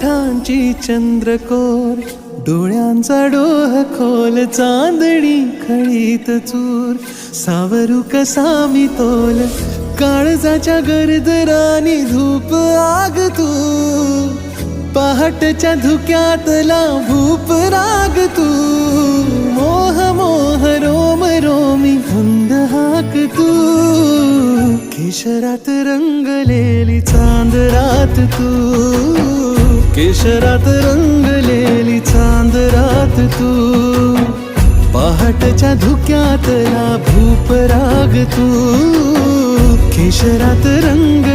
ओठांची चंद्रकोर, डोळ्यांचा डोह खोल, चांदणी खळीत चूर, सावरू कसा मी तोल, काळजाच्या गरजरानी धूप आग तू, पहाटच्या धुक्यातला भूप राग तू, मोह मोह रोम रोमी धुंद हाक तू, केशरात रंगलेली चांद रात तू, केशरात रंगलेली चांद रात तू, पहाटच्या धुक्यातला भूप राग तू, केशरात रंग